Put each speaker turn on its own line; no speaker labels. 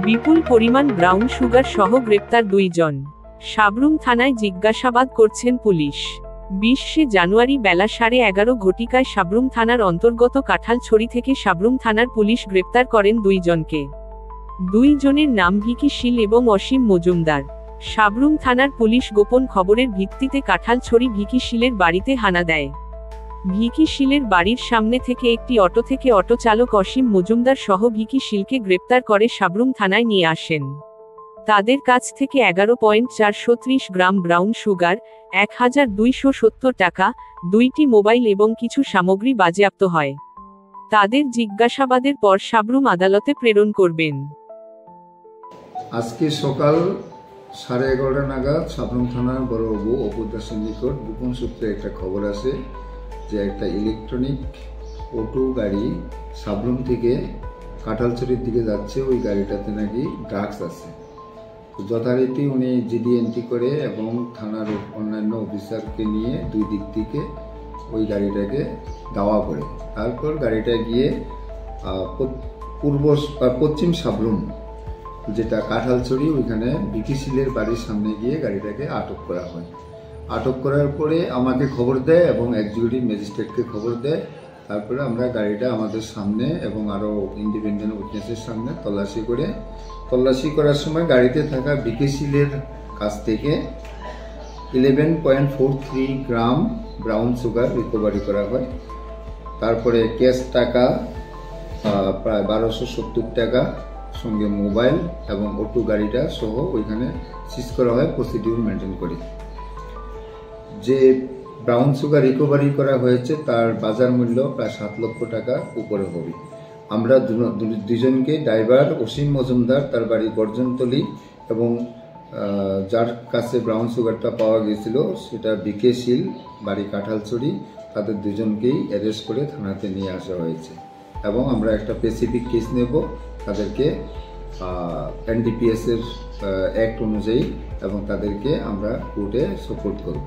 বিপুল পরিমাণ brown sugar সহ গ্রেপ্তার 2 জন। সাবরুম থানায় জিজ্ঞাসাবাদ করছেন পুলিশ। 20 জানুয়ারি বেলা 11:30 ঘটিকায় সাবরুম থানার অন্তর্গত কাঁঠালছড়ি থেকে সাবরুম থানার পুলিশ গ্রেপ্তার করেন 2 জনকে। 2 জনের নাম ভিকি শীল এবং অসীম মজুমদার। সাবরুম থানার পুলিশ গোপন খবরের ভিত্তিতে কাঁঠালছড়ি ভিকি শীলের বাড়িতে হানা দেয়। ভিকি শীলের বাড়ির সামনে থেকে একটি অটো থেকে অটো চালক অসীম মজুমদার সহ ভিকি শীলকে গ্রেপ্তার করে সাবরুম থানায় নিয়ে আসেন। তাদের কাছ থেকে 11.430 গ্রাম ব্রাউন সুগার, 1270 টাকা, 2টি মোবাইল এবং কিছু সামগ্রী বাজেয়াপ্ত হয়। তাদের জিজ্ঞাসাবাদের পর সাবরুম আদালতে প্রেরণ করবেন।
আজকে সকাল 11:30 নাগাদ সাবরুম থানার বড়বাবু অপু দাসের নিকট গোপন সূত্রে একটা খবর আসে যে একটা ইলেকট্রনিক অটো গাড়ি সাবরুম থেকে কাঁঠালছড়ির দিকে যাচ্ছে, ওই গাড়িটাতে নাকি ড্রাগস আছে। যথারীতি উনি জিডি এন্ট্রি করে এবং থানার অন্যান্য অফিসারকে নিয়ে 2 দিক থেকে ওই গাড়িটাকে দাওয়া করে, তারপর গাড়িটা গিয়ে পশ্চিম সাবরুম যেটা কাঁঠালছড়ি ওইখানে ভিকি শীলের বাড়ির সামনে গিয়ে গাড়িটাকে আটক করা হয়। আটক করার পরে আমাকে খবর দেয় এবং এক্সিকিউটিভ ম্যাজিস্ট্রেটকে খবর দেয়। তারপরে আমরা গাড়িটা আমাদের সামনে এবং আরও ইন্ডিপেন্ডেন্ট উইটনেসের সামনে তল্লাশি করার সময় গাড়িতে থাকা ভিকি শীলের কাছ থেকে 11.43 গ্রাম ব্রাউন সুগার রিকভারি করা হয়। তারপরে ক্যাশ টাকা প্রায় 1270 টাকা, সঙ্গে মোবাইল এবং অটো গাড়িটা সহ ওইখানে সিজ করা হয় প্রসিডিউর মেনটেন করে। যে ব্রাউন সুগার রিকভারি করা হয়েছে তার বাজার মূল্য প্রায় 7 লক্ষ টাকা উপরে হবে। আমরা দুজনকে ড্রাইভার অসীম মজুমদার, তার বাড়ি গর্জনতলি, এবং যার কাছে ব্রাউন সুগারটা পাওয়া গিয়েছিল সেটা ভিকি শীল, বাড়ি কাঁঠালছড়ি, তাদের দুজনকেই অ্যারেস্ট করে থানাতে নিয়ে আসা হয়েছে এবং আমরা একটা স্পেসিফিক কেস নেব তাদেরকে এনডিপিএস এর অ্যাক্ট অনুযায়ী এবং তাদেরকে আমরা কোর্টে সোপোর্ট করব।